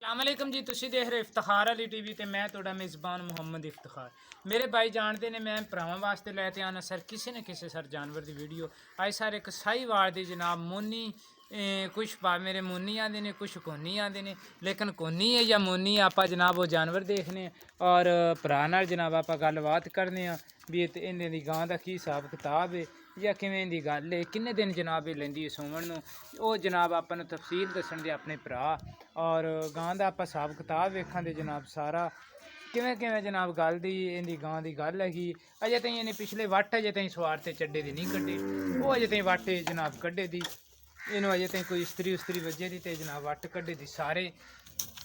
अस्सलामुअलैकुम जी, तुसी देख रहे इफ्तिखार अली टीवी ते मैं तुहाडा मेज़बान मुहम्मद इफ्तिखार। मेरे भाई जानते ने मैं भरावां वास्ते लैके आना सर किसी न किसी सर जानवर की वीडियो। अज सर एक साहीवाल दी जनाब मोनी, कुछ भाव मेरे मोनी आते ने, कुछ कोनी आते ने, लेकिन कोनी है या मोनी आप जनाब वो जानवर देखने और भरा नाल जनाब आप गलबात करने भी इन्हें दी गां दा की हिसाब किताब है या किवें दी गल है, किन्ने दिन जनाब लैंदी है सूवण नूं, वो जनाब आपां नूं तफसील दस्सण दे अपने भरा और गां दा आपां हिसाब किताब वेखां दे जनाब सारा किवें किवें जनाब गल दी इहदी गां दी गल हैगी। अजे ताईं इन्हें पिछले वट अजे ताईं सवार ते चड्डे दी नहीं कड्ढे, वो अजे ताईं वट जनाब कड्ढे दी, इन्हों अजे ताईं कोई इस्तरी उस्तरी वजे दी ते जनाब वट कड्ढे दी सारे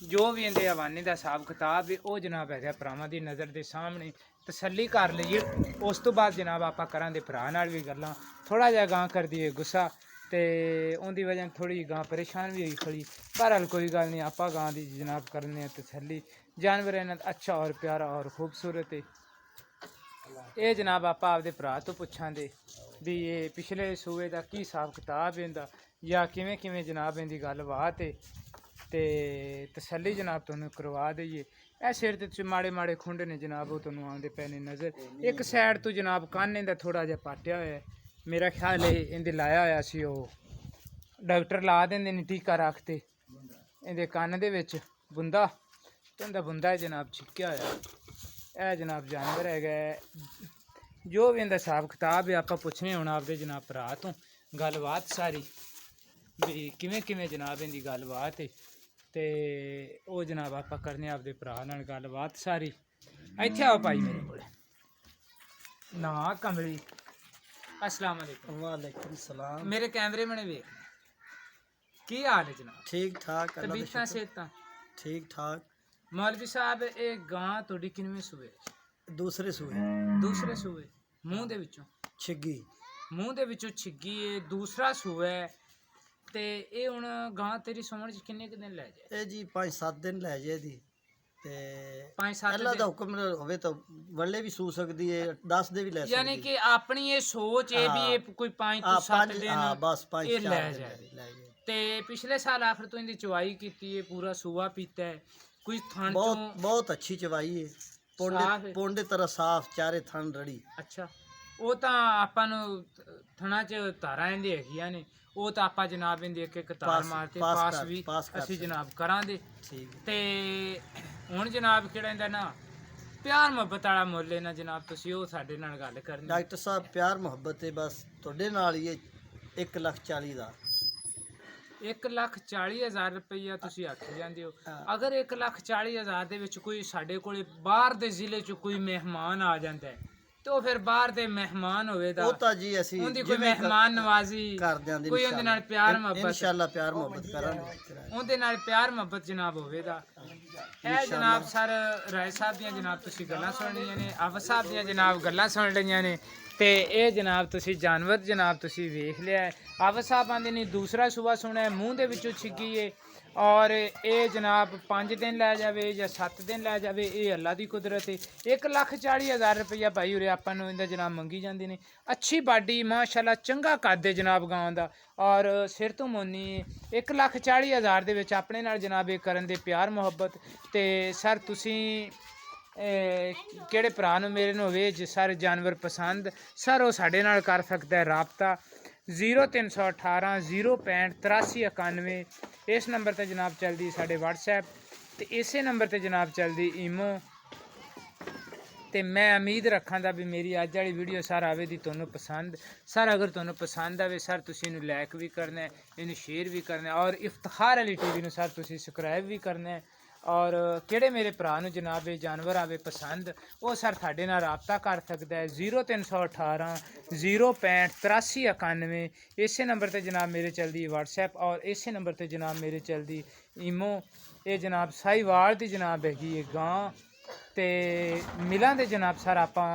जो भी इहदे हवाने का हिसाब किताब है वो जनाब है भरावां दी नज़र के सामने तसल्ली कर लीए। उस तो बाद जनाब आप करा दे भरा नाल भी गल्लां, थोड़ा जिहा गां कर दी है गुस्सा तो उनकी वजह थोड़ी गां परेशान भी हुई खड़ी। बहरहाल कोई गल नहीं, आप गां की जनाब करने तसल्ली। जानवर इन्ना अच्छा और प्यारा और खूबसूरत है। ये जनाब आप आपदे भरा तो पुछां दे भी ये पिछले सूबे का की हिसाब किताब है इंदा या किवें किवें जनाब इनकी गलबात है ते तसल्ली जनाब तुहानूं करवा दईए। ए सिर ते माड़े माड़े खुंड ने जनाब वो तुहानूं आउंदे पै ने नज़र। एक साइड तो जनाब कान्ने दा थोड़ा जिहा पाटिया होया है, मेरा ख्याल है इंदे लाया होया सी ओ डॉक्टर ला देंदे ने टीका रखते इंदे कन्न दे विच बुंदा ते उंदा बुंदा जनाब छिक्या होया। ए जनाब जानवर है जो भी इंदा हिसाब किताब है आप पुछने हुण आपदे जनाब भरा तो गलबात सारी भी किवें किवें जनाब इनकी गलबात है ते वो जनाब आप करने आपदे भरा नाल गलबात सारी। इत्थे आओ भाई मेरे कोल ना कमली। अस्सलाम वालेकुम। वालेकुम सलाम। मेरे कैमरे में वेख की हाल है जनाब? ठीक ठाक, तबीयतां सेहतां ठीक ठाक। मौलवी साहब ये गां तुहाडी किनवें सूए? दूसरे सूए दूसरे सूए मूँह दे विचों छिग्गी। मूँह दे विचों छिग्गी है, दूसरा सूआ है ते ये हुण गां तेरी सौण च किन्ने क दिन लै जाए? ये जी 5-7 दिन लै जे दी ते 5-7 अल्लाह दा दिन हुक्म होवे तो वल्ले भी सू सकदी है, 10 दे भी लै सकदी यानी कि अपनी ये सोच है भी ये कोई 5 तो 7 दिन बस 5 ये लै 4 जाए। दिन लै जाए। ते पिछले साल आखिर तो इनकी चवाई की है, पूरा सूआ पीता है, कोई थन बहुत चों बहुत अच्छी चवाई है, साफ है। पोंडे तरह साफ, चारे थन रड़ी। अच्छा वो तो आपां नूं थणा च धारां इहदी हैगियां ने, वो तो आपां जनाब इहदी एक एक तार मार के पास भी असीं जनाब करांदे। ठीक ते हुण जनाब किहड़ा इहदा ना प्यार मुहब्बत वाला मुੱਲ है ना जनाब, तुसीं वो साडे नाल गल करनी। डॉक्टर साहब प्यार मुहब्बत है बस तुहाडे नाल ही 1,40,000 1,40,000 रुपया तुसीं आखी जांदे हो। हाँ। अगर 1,40,000 दे विच कोई साडे कोले बाहर दे जिले च कोई मेहमान आ जांदा है तो फिर बाहर दे मेहमान होवेदा ਉਹ ਤਾਂ ਜੀ ਅਸੀਂ उनदी कोई मेहमान नवाजी ਕਰ ਦਿਆਂਗੇ कोई उनदे नाल प्यार मुहब्बत ਇਨਸ਼ਾਅੱਲਾ ਪਿਆਰ ਮੁਹੱਬਤ ਕਰਾਂਗੇ। उनदे नाल प्यार मुहब्बत जनाब होवेदा। ए जनाब सर राय साहब दियां जनाब तुसीं गल्लां सुन लईयां ने, आवा साहब दियां जनाब गल्लां सुन लईयां ने ते ये जनाब तुसीं जानवर जनाब तुसीं वेख लिया है। आवा साहब आंदे ने दूसरा सूबा सुना है मूँह दे विचों छिग्गी है और ये जनाब 5 दिन लै जावे या 7 दिन लै जावे, ये अल्लाह की कुदरत है। 1,40,000 रुपया भाई उरे आपां नूं इंदा जनाब मंगी जांदे ने। अच्छी बाडी माशाअल्लाह चंगा कद है जनाब गां दा और सिर तो मोनी 1,40,000 दे विच अपने नाल जनाब ये करन दे प्यार मुहब्बत ते सर तुसीं किहड़े भरा नूं मेरे नूं होवे जे सर जानवर पसंद सर वो साडे नाल कर सकदा है राबता 0318 065 8391। इस नंबर ते जनाब चलदी साडे व्हाट्सएप ते इसे नंबर ते जनाब चलदी ईमो। ते मैं उम्मीद रखां दा भी मेरी अज वाली वीडियो सर आवे दी तुहानूं पसंद। सर अगर तुहानूं पसंद आवे सर तुसीं इनूं लाइक भी करना है, इनूं शेयर भी करना है और इफ्तिखार अली टीवी नूं सर तुसीं सबसक्राइब भी करना है। और किहड़े मेरे भरा नूं जनाब ये जानवर आवे पसंद वो सर साडे नाल राबता कर सकदा है 0318 065 8391। इसे नंबर ते जनाब मेरे चलदी व्हाट्सएप और इसे नंबर ते जनाब मेरे चलदी ईमो। ये जनाब साहीवाल दी जनाब हैगी ये गां ते मिलां दे जनाब सर आपां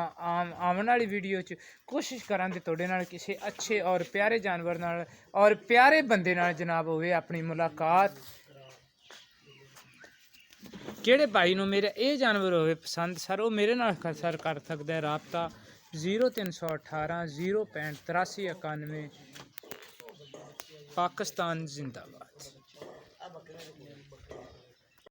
आवन वाली वीडियो च कोशिश करां दे तुहाडे नाल किसी अच्छे और प्यारे जानवर नाल और प्यारे बंदे नाल जनाब होवे अपनी मुलाकात। किहड़े भाई नूं मेरा ये जानवर होवे पसंद सर वो मेरे नाल सर कर सकदा है राबता 0318 065 8391। पाकिस्तान जिंदाबाद।